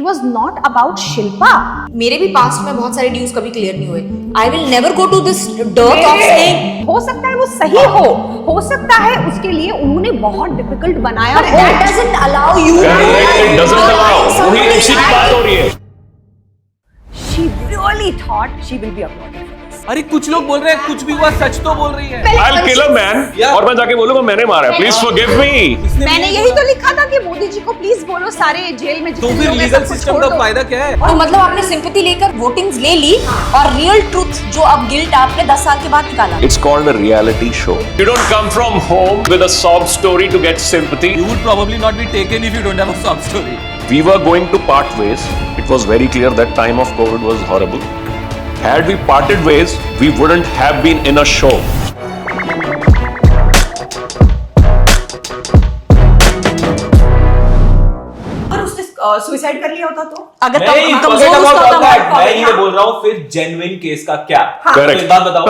was not about Shilpa. मेरे भी past में बहुत सारे ड्यूज कभी क्लियर नहीं हुए. I will never go to this dirt of saying. हो सकता है वो सही हो सकता है उसके लिए उन्होंने बहुत डिफिकल्ट बनाया हो. That doesn't allow you. It doesn't allow. वही उसी की बात हो रही है. She really thought she will be applauded. अरे कुछ लोग बोल रहे हैं कुछ भी हुआ सच तो बोल रही है. I'll kill a man. और मैं जाके बोलूंगा मैंने मारा है. Please forgive me. मैंने यही तो लिखा था कि मोदी जी को प्लीज बोलो सारे जेल में. तो फिर लीगल सिस्टम का फायदा क्या है? तो मतलब आपने सिंपैथी लेकर वोटिंग्स ले ली और रियल ट्रूथ जो अब गिल्ट आपने 10 साल के बाद निकाला. It's called a reality show. You don't come from home with a sob story to get sympathy. You would probably not be taken if you don't have a sob story. We were going to part ways. It was very clear that time of COVID was horrible. Had we parted ways, we wouldn't have been in a show. और उसने suicide कर लिया होता तो अगर मैं ये बोल रहा हूँ फिर जेन्युइन केस का क्या? Correct. एक बात बताओ,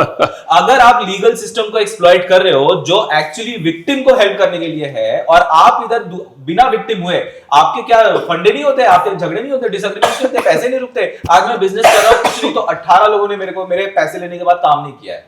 अगर आप लीगल सिस्टम को एक्सप्लॉइट कर रहे हो जो एक्चुअली विक्टिम को हेल्प करने के लिए है और आप इधर बिना विक्टिम हुए आपके क्या फंडे नहीं होते, आपके झगड़े नहीं होते, डिसएग्रीमेंट नहीं होते, पैसे नहीं रुकते. आज मैं बिजनेस कर रहा हूँ, कुछ नहीं तो 18 लोगों ने मेरे पैसे लेने के बाद काम नहीं किया है.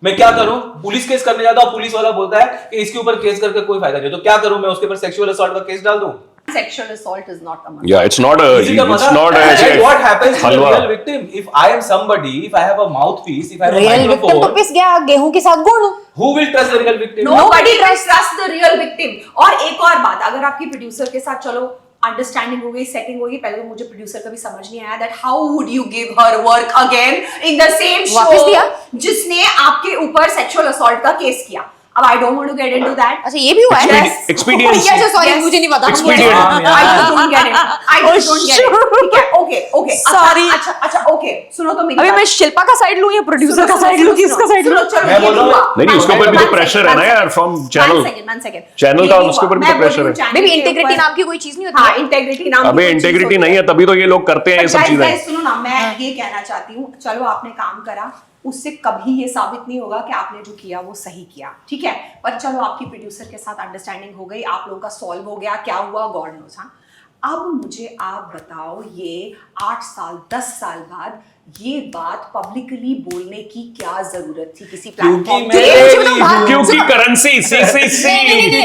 मैं क्या करूं? पुलिस केस करने जाता हूं, पुलिस वाला बोलता है कि इसके ऊपर केस करके कोई फायदा नहीं. तो क्या करूं? मैं उसके ऊपर सेक्सुअल असॉल्ट का केस डाल दूं? Sexual assault is not a murder. Yeah, it's not a. It's not a. And what happens to the real victim? If I am somebody, if I have a mouthpiece, if I have a real victim तो microphone, पिस गया गेहूं के साथ गुड़. who will trust the real victim? Nobody trusts the real victim. और एक और बात, अगर आपकी प्रोड्यूसर के साथ चलो अंडरस्टैंडिंग हो गई, सेटिंग हो गई, पहले तो मुझे प्रोड्यूसर का भी समझ नहीं आया that how would you give her work again in the same वापस दिया? show जिसने आपके ऊपर सेक्सुअल असॉल्ट का केस किया. अब I don't want to get into that. अच्छा ये भी हुआ है. Expediency. Yes, sorry Yes. मुझे नहीं पता. Expedient. I just don't get it. I just don't get it. ठीक है, okay. Sorry. अच्छा, okay. सुनो तो मेरी अभी बात. मैं शिल्पा का साइड लूं या प्रोड्यूसर का साइड लूं, किसका साइड लूं? मैं बोल रहा हूं, नहीं, उसके ऊपर भी तो pressure है ना यार, from channel. One second. Channel का उसके ऊपर भी तो pressure है. बेबी इंटीग्रिटी नाम की कोई चीज नहीं होती. हाँ, इंटेग्रिटी नाम की अबे कोई चीज इंटेग्रिटी होती नहीं है तभी तो ये लोग करते हैं ये सब चीजें. Guys, सुनो ना, मैं ये कहना चाहती हूँ, चलो आपने काम करा, उससे कभी ये साबित नहीं होगा कि आपने जो किया वो सही किया, ठीक है. पर चलो आपकी प्रोड्यूसर के साथ अंडरस्टैंडिंग हो गई, आप लोगों का सॉल्व हो गया, क्या हुआ गॉड नोस. हाँ, अब मुझे आप बताओ, ये 8 साल 10 साल बाद ये बात पब्लिकली बोलने की क्या जरूरत थी किसी प्लेटफॉर्म पे? क्योंकि करेंसी सीसीसी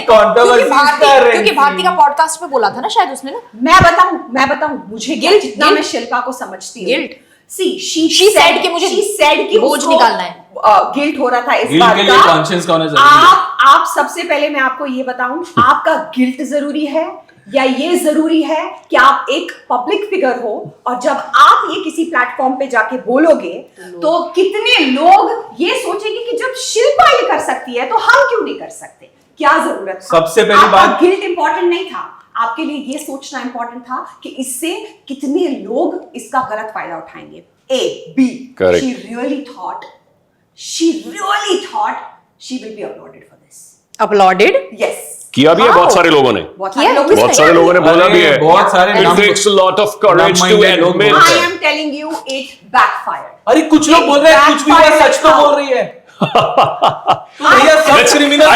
क्योंकि भारती का पॉडकास्ट में बोला था ना शायद उसने ना. मैं बताऊं मुझे गिल्ट जितना मैं शिल्पा को समझती हूँ. गिल्ट she said कि मुझे बोझ निकालना है. गिल्ट हो रहा था इस गिल्ट बात के लिए का. कॉन्शियस का होना जरूरी है. आप सबसे पहले मैं आपको ये बताऊं, आपका गिल्ट जरूरी है या ये जरूरी है कि आप एक पब्लिक फिगर हो और जब आप ये किसी प्लेटफॉर्म पे जाके बोलोगे तो कितने लोग ये सोचेंगे कि जब शिल्पा ये कर सकती है तो हम क्यों नहीं कर सकते? क्या जरूरत था? सबसे पहली बात, गिल्ट इंपॉर्टेंट नहीं था, आपके लिए ये सोचना इंपॉर्टेंट था कि इससे कितने लोग इसका गलत फायदा उठाएंगे. A, B. Correct. She really thought she will be applauded for this. Uploaded. Yes. किया भी है बहुत सारे लोगों ने. बहुत सारे लोग बहुत सारे लोगों ने बोला भी है. बहुत सारे It takes a lot of courage to admit. I am telling you, it backfired. अरे कुछ लोग बोल रहे हैं कुछ भी हुआ सच तो बोल रही है. भैया सब criminal.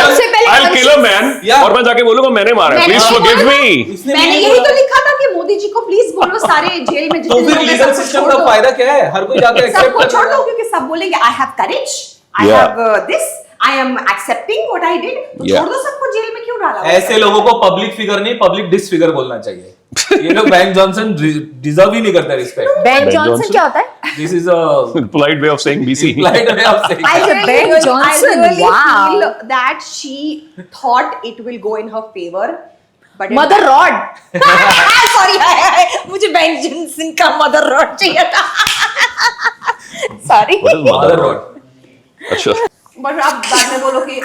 I'll kill a man. और मैं जाके बोलूंगा मैंने मारा है. Please forgive me. मैंने यही तो लिखा था कि मोदी जी को प्लीज बोलो सारे जेल में तो फिर लीगल सिस्टम का फायदा क्या है? हर कोई जाकर एक्सेप्ट सबको कर छोड़ दो क्योंकि सब बोलेंगे I have courage, I have this, I am accepting what I did. छोड़ दो सबको, जेल में क्यों डाला? ऐसे लोगों को पब्लिक फिगर नहीं पब्लिक डिसफिगर बोलना चाहिए. ये लोग बैंक जॉनसन डिजर्व ही नहीं करते रिस्पेक्ट. बेन जॉनसन क्या होता है? This is a Polite way of saying BC. polite way of saying. I really Ben Johnson, feel wow. that she thought it will go in her favor, but mother rod. Sorry मुझे Ben Jonson का mother rod चाहिए था. Sorry. What is Mother road. अच्छा. But आप बाद में बोलो कि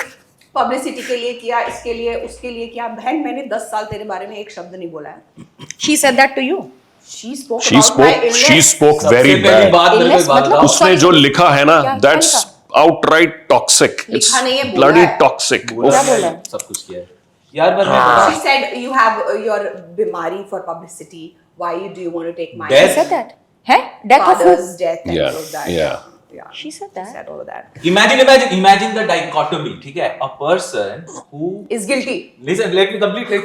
पब्लिसिटी के लिए किया, इसके लिए उसके लिए किया. बहन, मैंने 10 साल तेरे बारे में एक शब्द नहीं बोला है. She said that to you. She spoke She about my spoke. illness. She spoke सबसे very पहली bad. बात मेरे को Illness एक बात मतलब बताओ. उसने जो लिखा है ना, क्या that's outright toxic. It's लिखा नहीं है, बोला bloody है. toxic. क्या बोला है? सब कुछ किया है यार. पर She said you have your बीमारी for publicity. Why do you want to take my Death? She said that. है? Death of who? father's death and Yeah, all of that? yeah. She said She that. said all of that. imagine the dichotomy. ठीक है, a person who Is guilty. listen, let me complete. Yeah,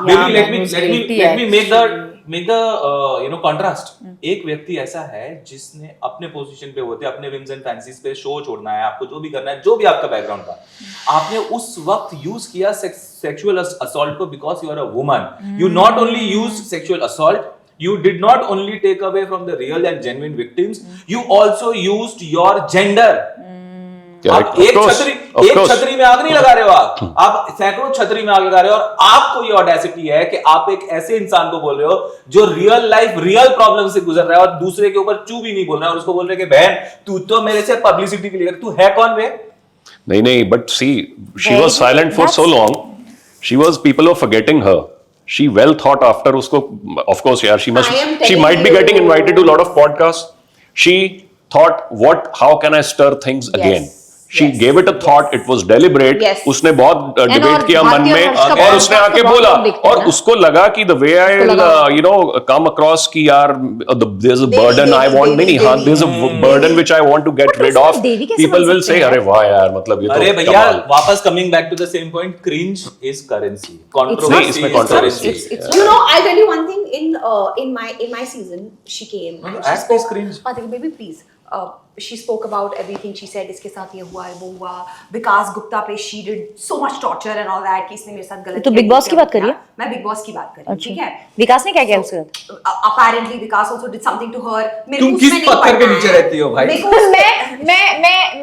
Maybe let man, me who's let me guilty let me make the make the contrast. एक व्यक्ति ऐसा है जिसने अपने position पे होते अपने विम्स एंड फैंसीज पे शो छोड़ना है, आपको जो भी करना है, जो भी आपका बैकग्राउंड था, आपने उस वक्त यूज किया सेक्सुअल असॉल्ट को because you are a woman. You not only use sexual assault, you did not only take away from the real and genuine victims, you also used your gender. आप एक छतरी में आग नहीं लगा रहे हो, आप सैकड़ों छतरी में आग लगा रहे हो, और आपको ये ऑडेसिटी है कि आप एक ऐसे इंसान को बोल रहे हो जो रियल लाइफ रियल प्रॉब्लम से गुजर रहा है और दूसरे के ऊपर चू भी नहीं बोल रहा है, और उसको बोल रहे कि बहन तू तो मेरे से पब्लिसिटी के लिए, तू है कौन बे? नहीं, but see, she was silent for so long. She was, people were forgetting her. She well thought after उसको, of course, yeah, she might be getting invited to a lot of podcasts. She thought, how can I stir things again? She gave it a thought. It was deliberate. उसने बहुत debate किया मन में, और उसने आके बोला, और उसको लगा कि the way I come across कि यार there's a burden I want, नहीं हाँ, there's a burden which I want to get rid of. People will say अरे वाह यार, मतलब ये तो अरे भैया वापस coming back to the same point, cringe is currency. नहीं, इसमें controversy. You know, I'll tell you one thing. In my season, she came. Act is cringe. Baby, please. She spoke about everything. She said इसके साथ ये हुआ है, वो हुआ, विकास गुप्ता पे she did so much torture and all that कि इसने मेरे साथ गलत तो बिग बॉस की बात करिए। मैं बिग बॉस की बात कर रही हूँ, ठीक है? विकास ने क्या किया उसके साथ? Apparently Vikas also did something to her. तुम किस पत्थर के नीचे रहती हो भाई?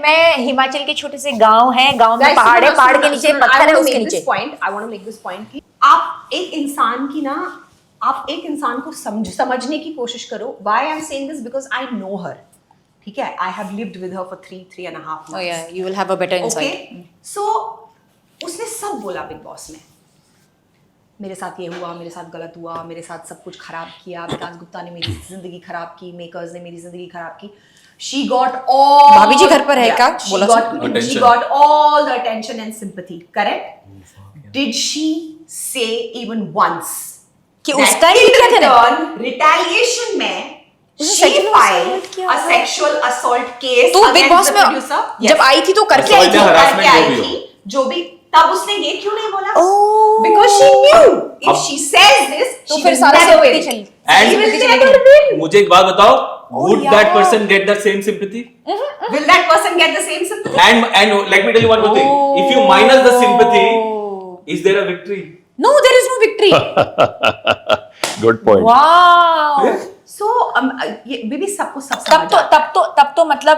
मैं हिमाचल के छोटे से गांव है, गांव में पहाड़ है, पहाड़ के नीचे पत्थर है, उसके नीचे। I want to make this point कि आप एक इंसान को समझने की कोशिश करो। Why I'm saying this? Because I know her. ठीक है, I have lived with her for 3.5 months. Oh yeah, you will have a better insight. Okay, so उसने सब बोला बिग बॉस में, मेरे साथ ये हुआ, मेरे साथ गलत हुआ, मेरे साथ सब कुछ खराब किया, विकास गुप्ता ने मेरी जिंदगी खराब की, मेकर्स ने मेरी जिंदगी खराब की। She got all, भाभी जी घर पर है क्या? She got all the attention and sympathy. Correct? Did she say even once कि उस टाइम क्या return retaliation में she filed a sexual assault case तो बिग बॉस में जब आई थी तो करके आई थी, जो भी, तब उसने ये क्यों नहीं बोला? Because she knew if she says this, तो फिर सारा sympathy चली। And मुझे एक बात बताओ, would that person get the same sympathy? Will that person get the same sympathy? And let me tell you one more thing. If you minus the sympathy, is there a victory? No, there is no victory. Good point. Wow. So ये baby सबको सब समझ आता है। तब तो मतलब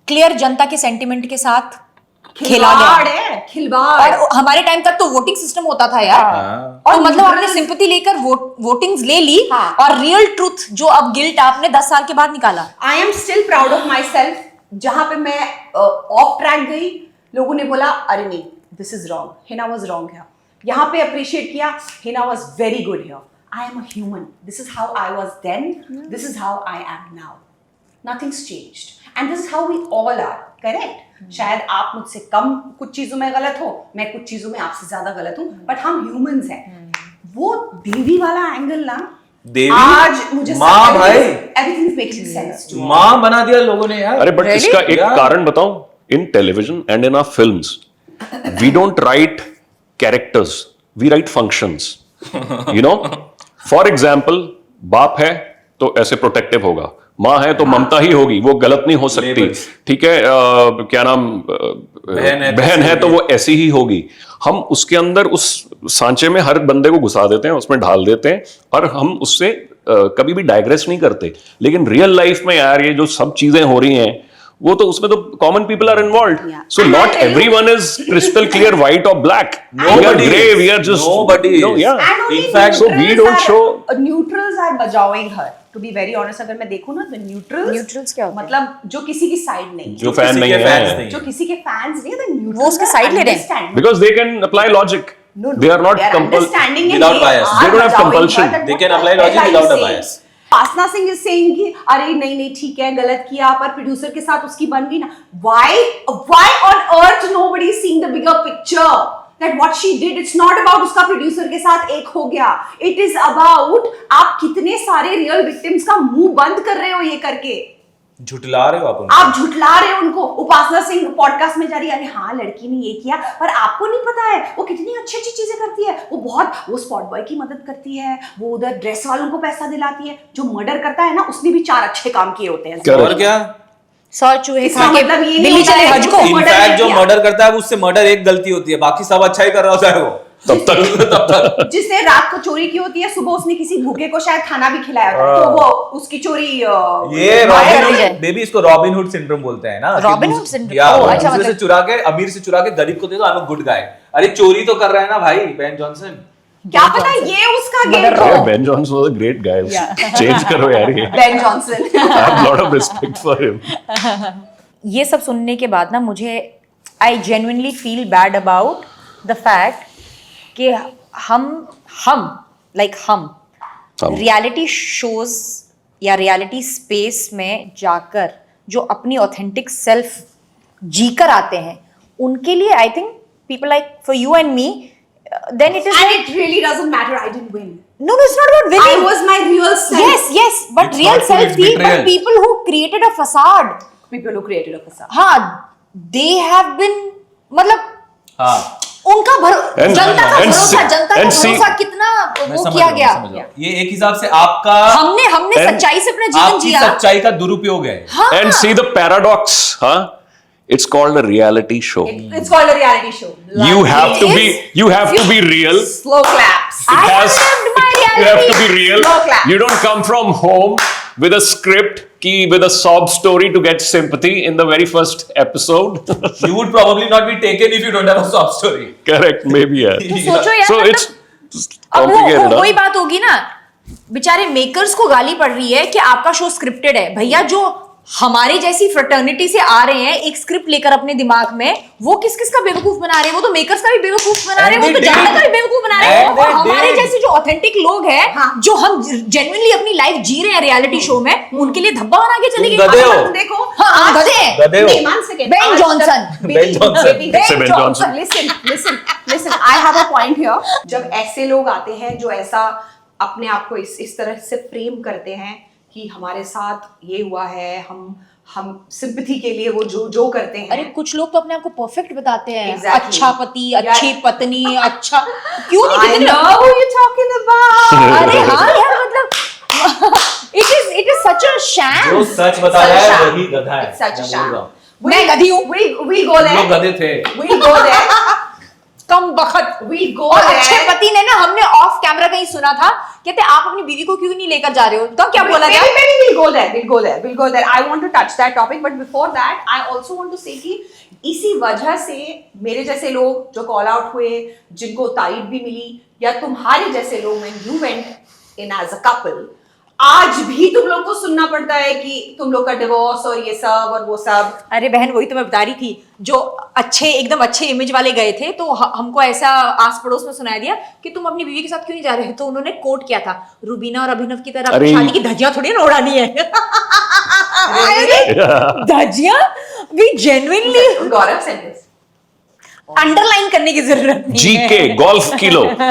clear जनता के सेंटिमेंट के साथ खेला गया। खिलवाड़। और हमारे टाइम तक तो वोटिंग सिस्टम होता था यार। और तो मतलब आपने सिंपैथी लेकर वोटिंग्स ले ली, और रियल ट्रूथ जो अब गिल्ट आपने 10 साल के बाद निकाला। I am still proud of myself. जहां पे मैं ऑफ ट्रैक गई, लोगों ने बोला अरे नहीं, this is wrong, Hina was wrong here. यहाँ पे अप्रिशिएट किया, Hina was very good here. I am a human. This is how I was then. This is how I am now. Nothing's changed. And this is how we all are. Correct? शायद आप मुझसे कम कुछ चीजों में गलत हो, मैं कुछ चीजों में आपसे ज्यादा गलत हूँ, बट हम ह्यूमंस हैं। वो देवी वाला एंगल ना, देवी आज मुझे माँ भाई everything makes sense to me. माँ बना दिया लोगों ने यार। अरे बट इसका एक कारण बताऊं, in television and in our films we don't write characters, we write functions. You know, for example, बाप है तो ऐसे प्रोटेक्टिव होगा, माँ है तो ममता ही होगी, वो गलत नहीं हो सकती, ठीक है, क्या नाम, बहन है तो वो ऐसी ही होगी। हम उसके अंदर उस सांचे में हर बंदे को घुसा देते हैं, उसमें ढाल देते हैं, और हम उससे कभी भी डाइग्रेस नहीं करते। लेकिन रियल लाइफ में यार ये जो सब चीजें हो रही हैं, वो तो उसमें तो common people are involved, so not everyone is crystal clear white और black, we are grey, we are just nobody, in fact, so we don't show neutrals are badgering her, to be very honest. अगर मैं देखूं ना, the neutrals क्या होते हैं? मतलब जो किसी की साइड नहीं, जो फैन नहीं है, जो किसी के फैंस नहीं, द न्यूट्रल्स वो उसके साइड ले रहे हैं because they can apply logic. They are not understanding without bias. They don't have compulsion. They can apply logic without a bias. Pasna Singh is saying कि अरे नहीं ठीक है, गलत किया, पर प्रोड्यूसर के साथ उसकी बन गई ना। Why on earth nobody is seeing the bigger picture that what she did, it's not about उसका प्रोड्यूसर के साथ एक हो गया, it is about आप कितने सारे रियल विक्टिम्स का मुंह बंद कर रहे हो ये करके। झुठला रहे हो आप उनको। आप झुठला रहे हो उनको। उपासना सिंह पॉडकास्ट में जा रही है, अरे हाँ लड़की ने ये किया, पर आपको नहीं पता है वो कितनी अच्छी अच्छी चीजें करती है। वो स्पॉट बॉय की मदद करती है, वो उधर ड्रेस वालों को पैसा दिलाती है। जो मर्डर करता है ना, उसने भी 4 अच्छे काम किए होते हैं। और क्या, 100 चूहे इसका खा के मतलब ये नहीं दिल्ली होता चले है हज कि को। वो murder इनफैक्ट नहीं जो किया। मर्डर करता है उससे मर्डर एक गलती होती है, बाकी सब अच्छा ही कर रहा होता है वो तब तक जिसने रात को चोरी की होती है, सुबह उसने किसी भूखे को शायद खाना भी खिलाया होता है, तो वो उसकी चोरी ये कर दी जाए। बेबी इसको रॉबिनहुड सिंड्रोम बोलते हैं ना। Robin Hood syndrome? या ओह, अच्छा, दूसरे से मतलब- चुरा के, अमीर से चुरा के गरीब को दे दो, I am a good guy. अरे चोरी तो कर रहा है ना भाई बेन जॉनसन। क्या पता ये उसका गेम Mother था। Rock. Ben Jonson was a great guy, change करो यार ये। Ben Jonson. I have a lot of respect for him. ये सब सुनने के बाद ना मुझे I genuinely feel bad about the fact कि हम हम। रियलिटी शोज या रियलिटी स्पेस में जाकर जो अपनी ऑथेंटिक सेल्फ जीकर आते हैं, उनके लिए I think people like for you and me, then it is And it really doesn't matter, I didn't win. no, it's not about I winning. was my real self. Yes, but It's real not for self its थी, betrayal. but people who created a facade, People who created a facade. हाँ, they have been, मतलब हाँ, उनका And- जनता का and भरोसा, see- जनता का and see- भरोसा कितना मैं वो समझ किया रहा हूँ, गया। समझ रहा हूँ। ये एक हिसाब से आपका हमने And- सच्चाई से अपना जीवन आपकी जिया। सच्चाई का दुरुपयोग है। हाँ, And see the paradox, huh? It's called a reality show. It's called a reality show. You have to be, is- you have to be real. Slow claps. I It have has- lived my You have to reality. be real. No clap. You don't come from home with a script with a sob story to get sympathy in the very first episode. You would probably not be taken if you don't have a sob story. Correct, maybe yeah. तो सोचो यार, So मतलब it's अब complicated. वही huh? बात होगी ना, बेचारे मेकर्स को गाली पड़ रही है कि आपका शो स्क्रिप्टेड है। भैया जो हमारी जैसी फ्रेटर्निटी से आ रहे हैं एक स्क्रिप्ट लेकर अपने दिमाग में, वो किस किस का बेवकूफ बना रहे हैं? वो तो मेकर्स का भी बेवकूफ बना रहे हैं, वो And तो they जनता did. का भी बेवकूफ बना रहे हैं। And और they हमारे did. जैसे जो ऑथेंटिक लोग हैं, हाँ। जो हम जेन्युइनली अपनी लाइफ जी रहे हैं रियलिटी शो में, उनके लिए धब्बा बना के चले तुम गए। गधे हो। अब देखो, हाँ, हम गधे हैं। गधे हो। नहीं, one second. Ben आज Johnson. तक- Ben Johnson. Baby, It's a Ben Johnson. Listen. I have a point here. जब ऐसे लोग आते हैं जो ऐसा अपने आप को इस तरह से फ्रेम करते हैं कि हमारे साथ ये हुआ है, हम सिंपैथी के लिए वो जो करते हैं। अरे कुछ लोग तो अपने आप को परफेक्ट बताते हैं। Exactly. अच्छा पति, Yeah. अच्छी पत्नी, अच्छा क्यों I नहीं? know who you're talking about. अरे हाँ यार, मतलब it is such a sham. जो सच बता रहा है वही गधा है। It's such a मैं बोल sham. रहा हूँ। मैं गधी हूँ। We'll go तुम लोग there. गधे थे। We'll go there. कम बखत। We'll go और there. अच्छे पति ने ना, हमने ऑफ कैमरा कहीं सुना था, कहते आप अपनी बीवी को क्यों नहीं लेकर जा रहे हो? तो क्या बोला गया? Maybe we'll go there. I want to touch that topic, but before that, I also want to say कि इसी वजह से मेरे जैसे लोग जो कॉल आउट हुए, जिनको तारीफ भी मिली, या तुम्हारे जैसे लोग, when you went in as a couple, आज भी तुम लोग को सुनना पड़ता है कि तुम लोग का डिवोर्स और ये सब और वो सब। अरे बहन, वही तो मैं बता रही थी, जो एकदम अच्छे इमेज वाले गए थे, तो हमको ऐसा आस पड़ोस में सुनाया दिया कि तुम अपनी बीवी के साथ क्यों नहीं जा रहे हो? तो उन्होंने कोट किया था, रूबीना और अभिनव की तरह अरे- शादी की धज्जियां थोड़ी ना उड़ानी है। धज्जियां भी genuinely Gaurav said this. Underline करने की जरूरत नहीं है। GK golf kilo.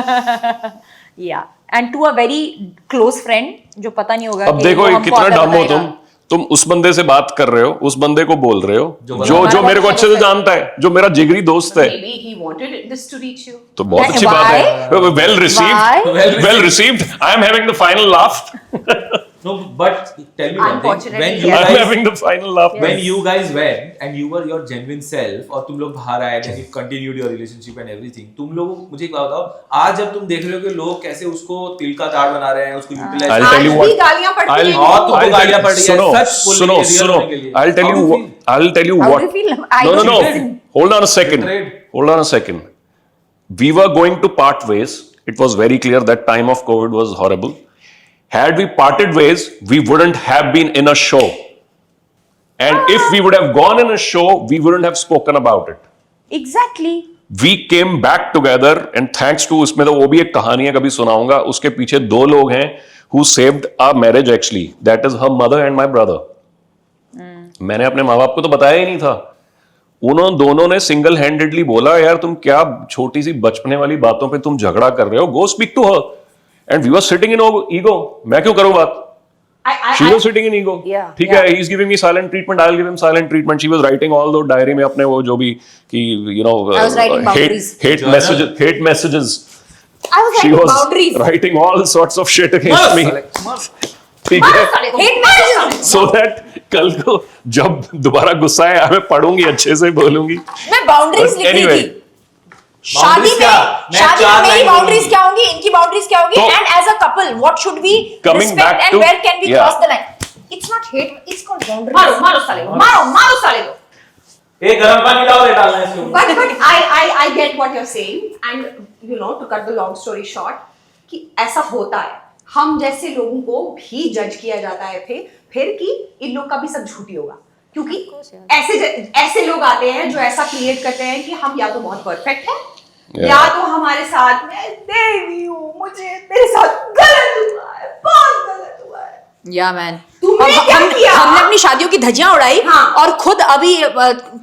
Yeah and to a very close friend, जो पता नहीं होगा अब कि देखो वो ये हमको कितना आकर डम हो बताएगा। तुम उस बंदे से बात कर रहे हो, उस बंदे को बोल रहे हो जो हमारा मेरे को बहुत अच्छे से close है। जानता है, जो मेरा जिगरी दोस्त है। Maybe he wanted this to reach you. तो बहुत अच्छी बात है। Well Why? Received, well received. I am having the final laugh. No, but tell me one thing. Unfortunately, When you yes. I am guys having the final laugh. when you guys went and you were your genuine self और तुम लोग बाहर आए and you continued your relationship and everything, तुम लोग मुझे एक बात बताओ, आज जब तुम देख रहे हो कि लोग कैसे उसको तिल का ताड़ बना रहे हैं, उसको यूटिलाइज I'll आज tell you भी what. गालियां पड़ती I'll- हैं। और तुमको I'll गालियां tell- पड़ रही है, सुनो, सच बोलने सुनो, के लिए, सुनो। real होने के लिए। I'll tell How you do what. feel? I'll tell you How what. do you feel? I No, no, don't no. listen. Hold on a second. Betrayed. Hold on a second. We were going to part ways. It was very clear that time of COVID was horrible. Had we parted ways, we wouldn't have been in a show. And if we would have gone in a show, we wouldn't have spoken about it. Exactly. We came back together and thanks to, उसमें तो वो भी एक कहानी है, कभी सुनाऊंगा। उसके पीछे 2 लोग हैं who saved our marriage actually. That is her mother and my brother. मैंने अपने माँ बाप को तो बताया ही नहीं था। उन्होंने दोनों ने सिंगल हैंडेडली बोला, यार तुम क्या छोटी सी बचपने वाली बातों पे तुम झगड़ा कर रहे हो, go speak to her. And we were sitting in ego, मैं क्यों करूं बात? She was sitting in ego. Yeah, ठीक है, he's giving me silent treatment, I'll give him silent treatment. She was writing all those diary में अपने वो जो भी कि you know I was writing boundaries. hate messages. I was She writing was boundaries. writing all sorts of shit against me. ठीक है, Hate messages. so that कल को जब दोबारा गुस्सा आया मैं पढ़ूंगी अच्छे से बोलूंगी. मैं बाउंड्रीज But लिख रही anyway, थी शादी Boundaries क्या? में मैं शादी चार में मेरी लाइन बाउंड्रीज बोलूंगी। क्या होंगी, इनकी बाउंड्रीज क्या होंगी, तो- and as a couple what should we Coming back respect and to- where can we yeah. Cross the line. It's not hate, it's called boundaries. मारो साले को, मारो साले को. एक गर्म पानी लाओ, ये डालना है इसके ऊपर. But I get what you're saying, and you know, to cut the long story short, कि ऐसा होता है. हम जैसे लोगों को भी जज किया जाता है फिर कि इन लोग का भी सब झूठी होगा, क्योंकि ऐसे लोग आते हैं जो ऐसा क्रिएट करते हैं कि हम या तो बहुत परफेक्ट हैं या तो हमारे साथ में देवी हूँ, मुझे मेरे साथ गलत हुआ है, बहुत गलत हुआ है. या मैन, तुमने क्या किया? हमने अपनी शादियों की धज्जियां उड़ाई. हाँ. और खुद अभी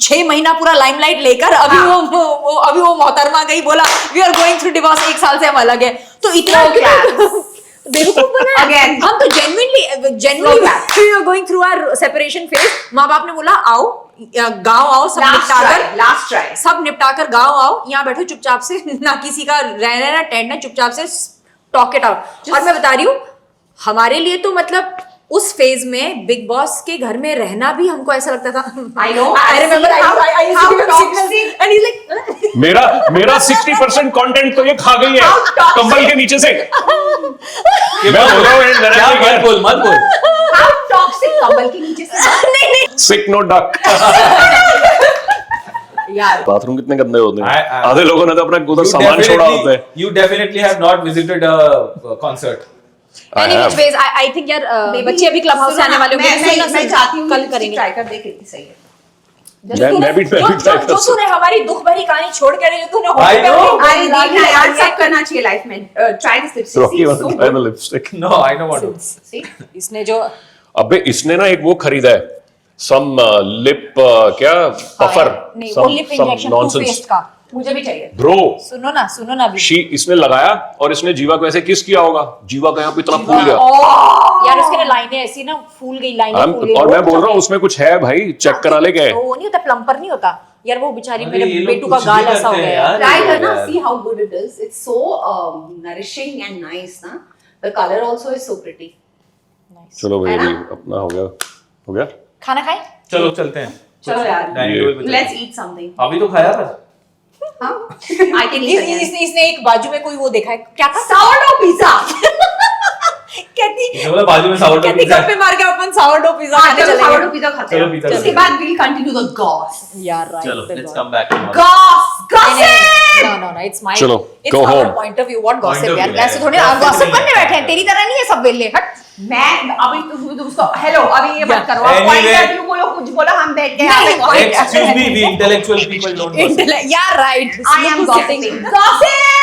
6 महीना पूरा लाइमलाइट लेकर अभी हाँ. वो मोहतरमा गई, बोला we are going through divorce, 1 साल से हम अलग है. तो इतना Slow claps. बेवकूफ बना है. Again. हम तो genuinely we are going through our separation phase. माँ बाप ने बोला आओ गांव आओ, सब निपटाकर लास्ट ट्राई. सब निपटाकर गांव आओ, यहाँ बैठो चुपचाप से, ना किसी का रहना ना टेंट ना, चुपचाप से टॉक इट आउट. और मैं बता रही हूँ हमारे लिए तो मतलब उस फेज में बिग बॉस के घर में रहना भी हमको ऐसा लगता था. I know. I remember How toxic. and he's like मेरा 60% कंटेंट तो ये खा गई है How toxic. कंबल के नीचे से. कि मैं बोल रहा हूँ and क्या, then मत बोल, मत बोल. How toxic कंबल के नीचे से. नहीं नहीं sick no duck. यार बाथरूम कितने गंदे होते हैं. I- आधे लोगों ने तो अपना उधर You सामान छोड़ा होता है. You definitely have not visited a concert. I have. Anyways I think यार बच्चे अभी क्लब हाउस से आने वाले होंगे. मैं चाहती हूँ कल करेंगे. ट्राई कर देख कितनी सही है. मैं भी try कर जो तूने हमारी दुख भरी कहानी छोड़ के जो तूने I होटल know. में अरे देखना यार, सब करना चाहिए लाइफ में. Try this lipstick. Rocky wants to try the lipstick. No, I know what to. See? इसने जो अबे इसने ना एक वो खरीदा है सम लिप क्या पफर नहीं वो लिप इंजेक्शन टूथपेस्ट का. मुझे भी चाहिए. ब्रो सुनो ना अभी. इसने लगाया और इसने जीवा को ऐसे किस किया होगा. जीवा का यहाँ पे इतना फूल गया. यार उसके ना लाइनें ऐसी ना फूल गई, लाइनें फूल गई. और मैं बोल रहा हूँ उसमें कुछ है भाई, चेक करा ले क्या है. वो नहीं होता, प्लम्पर नहीं होता यार. वो बेचारी अरे मेरे ये लोग बेटू का कुछ गाल भी ऐसा हो करते हैं गया यार. Try करना, यार. see how good it is. It's so nourishing and nice ना. The color also is so pretty. चलो भाई है ना? अभी अपना हो गया. खाना खाए. चलो चलते हैं. चलो यार. Dining table पे चलते Let's हैं. eat something. अभी तो खाया था. हाँ? I can eat again. इसने एक बाजू में कोई वो देखा है क्या था. Sourdough pizza. कहती इसने बोला बाजू में साउथ कहती पिज्जा. गप्पे मार के अपन सावरडो पिज्जा हाँ, खाने चलो sourdough चलेंगे. pizza खाते चलो हैं. pizza उसके खाते बाद we'll continue the goss. यार राइट. चलो let's come back to Gossip. No, it's my. चलो, it's go our home. point of view. What Point gossip of यार. view, ऐसे थोड़ी gossip गॉसिप नहीं करने है. बैठे हैं. तेरी तरह नहीं है सब वेले. हट. मैं अभी तुम उसको हेलो अभी ये मत करो. Anyway. Point of view बोलो, कुछ बोलो, हम बैठ गए. नहीं, यहाँ पे point- Excuse me, we intellectual people don't gossip. Yeah, right. I am gossiping. Gossip.